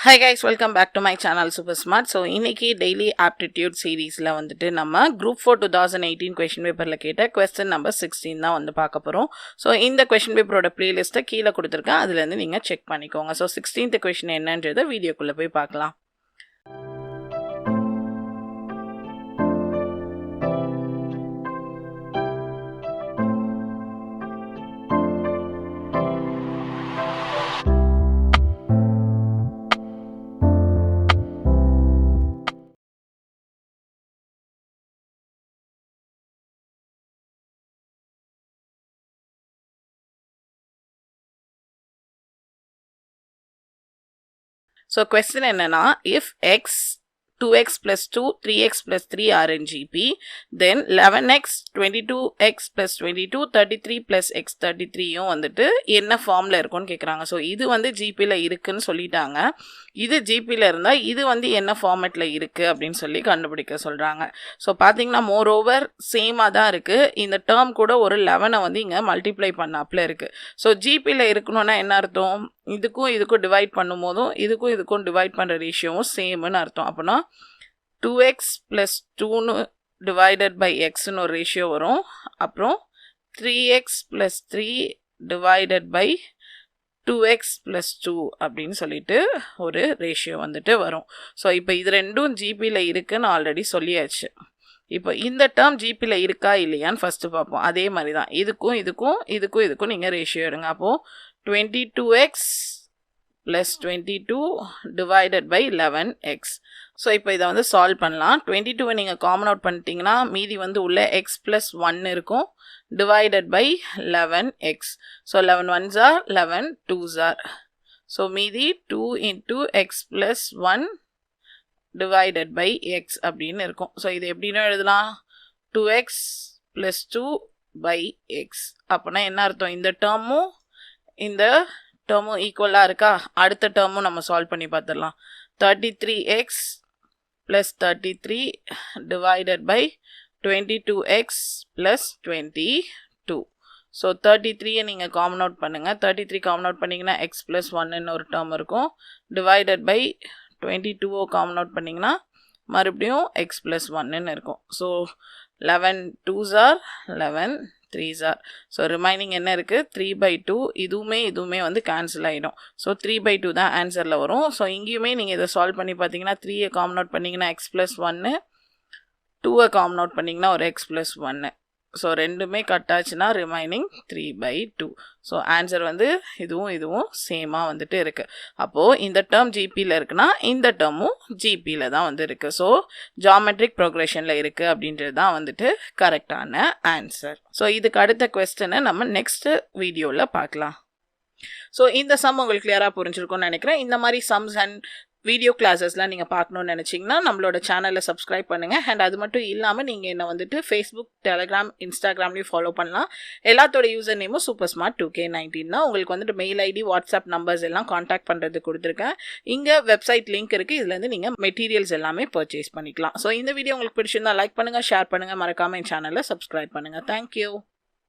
Hi guys, welcome back to my channel Super Smart. So இன்னைக்கு daily aptitude seriesல வந்துட்டு நம்ம group 4 2018 question paperல கேட்ட question number 16 தான் வந்து பார்க்க போறோம். So இந்த question paperோட playlist கீழ கொடுத்திருக்கேன், அதுல இருந்து நீங்க செக் பண்ணிக்கோங்க. So 16th question என்னன்றதை வீடியோக்குள்ள போய் பார்க்கலாம். So question என்னன்னா, if x 2x plus 2 3x plus 3 are in GP, then 11x 22x plus 22 33 plus x 33 வந்துட்டு என்ன ஃபார்ம்ல இருக்கும்னு கேக்குறாங்க. ஸோ இது வந்து ஜிபியில் இருக்குன்னு சொல்லிட்டாங்க. இது ஜிபியில் இருந்தால் இது வந்து என்ன ஃபார்மேட்டில் இருக்குது அப்படின்னு சொல்லி கண்டுபிடிக்க சொல்கிறாங்க. ஸோ பார்த்தீங்கன்னா மோர் ஓவர் சேமாக தான் இருக்குது. இந்த டேர்ம் கூட ஒரு 11 வந்து இங்கே மல்டிப்ளை பண்ணாப்பில் இருக்குது. ஸோ ஜிபியில் இருக்கணும்னா என்ன அர்த்தம்? இதுக்கும் டிவைட் பண்ணும் போதும் இதுக்கும் டிவைட் பண்ணுற ரேஷியோவும் சேம்னு அர்த்தம். அப்படின்னா 2x plus 2 டிவைடட் பை எக்ஸ்னு ஒரு ரேஷியோ வரும். அப்புறம் 3x plus 3 divided by 2x plus 2 அப்படின்னு சொல்லிட்டு ஒரு ரேஷியோ வந்துட்டு வரும். ஸோ இப்போ இது ரெண்டும் ஜிபியில் இருக்குன்னு ஆல்ரெடி சொல்லியாச்சு. இப்போ இந்த டேர்ம் ஜிபியில் இருக்கா இல்லையான்னு ஃபஸ்ட்டு பார்ப்போம். அதே மாதிரி தான் இதுக்கும் நீங்கள் ரேஷியோ எடுங்க. அப்போது 22x plus 22 divided by 11x. So இப்போ இதை வந்து சால்வ் பண்ணலாம். 22வை நீங்கள் காமன் அவுட் பண்ணிட்டீங்கன்னா மீதி வந்து உள்ள x plus 1 இருக்கும், divided by 11x. So 11 1s are 11 2s are. So மீதி 2 into x plus 1 divided by x அப்படின்னு இருக்கும். ஸோ இது எப்படின்னு எழுதலாம்? 2x plus 2 by x. அப்படின்னா என்ன அர்த்தம்? இந்த டேர்மும் ஈக்குவலாக இருக்கா? அடுத்த டேர்மும் நம்ம சால்வ் பண்ணி பார்த்துடலாம். 33x plus 33 divided by 22x plus 22. So 33யை நீங்கள் காமன் அவுட் பண்ணுங்கள். 33 காமன் அவுட் பண்ணிங்கன்னா x plus 1ன்னு ஒரு டேர்ம் இருக்கும், டிவைடட் பை 22 காமன் அவுட் பண்ணிங்கன்னா மறுபடியும் x plus 1ன்னு இருக்கும். So 11 2s are 11 3s are. So remaining என்ன இருக்குது? 3/2. இதுவுமே வந்து கேன்சல் ஆகிடும். ஸோ 3/2 தான் ஆன்சரில் வரும். ஸோ இங்கேயுமே நீங்கள் இதை சால்வ் பண்ணி பார்த்தீங்கன்னா 3யை காமன் அவுட் பண்ணிங்கன்னா x plus 1, 2வை காமன் அவுட் பண்ணிங்கன்னா ஒரு x plus 1. ஸோ ரெண்டுமே கட் ஆச்சுன்னா ரிமைனிங் 3/2. ஸோ ஆன்சர் வந்து இதுவும் சேமாக வந்துட்டு இருக்குது. அப்போது இந்த டேர்ம் ஜிபியில் இருக்குன்னா இந்த டேர்மும் ஜிபியில் தான் வந்து இருக்குது. ஸோ ஜாமெட்ரிக் ப்ரோக்ரெஷனில் இருக்குது அப்படின்றது தான் வந்துட்டு கரெக்டான ஆன்சர். ஸோ இதுக்கு அடுத்த கொஸ்டினை நம்ம நெக்ஸ்ட் வீடியோவில் பார்க்கலாம். ஸோ இந்த சம் உங்களுக்கு கிளியராக புரிஞ்சிருக்கும்னு நினைக்கிறேன். இந்த மாதிரி சம்ஸ் அண்ட் வீடியோ கிளாஸஸ்லாம் நீங்கள் பார்க்கணுன்னு நினச்சிங்கன்னா நம்மளோட சேனலை சப்ஸ்கிரைப் பண்ணுங்கள். அண்ட் அது மட்டும் இல்லாமல் நீங்கள் என்ன வந்துட்டு ஃபேஸ்புக், டெலிகிராம், இன்ஸ்டாகிராம்லேயும் ஃபாலோ பண்ணலாம். எல்லாத்தோட யூசர் நேமும் சூப்பர் ஸ்மார்ட் 2K19 தான். உங்களுக்கு வந்துட்டு மெயில் ஐடி, வாட்ஸ்அப் நம்பர்ஸ் எல்லாம் காண்டாக்ட் பண்ணுறது கொடுத்துருக்கேன். இங்கே வெப்சைட் லிங்க் இருக்குது, இதுலேருந்து நீங்கள் மெட்டீரியல்ஸ் எல்லாமே பர்ச்சேஸ் பண்ணிக்கலாம். ஸோ இந்த வீடியோ உங்களுக்கு பிடிச்சிருந்தா லைக் பண்ணுங்கள், ஷேர் பண்ணுங்கள், மறக்காமல் என் சேனலை சப்ஸ்கிரைப் பண்ணுங்கள். தேங்க்யூ.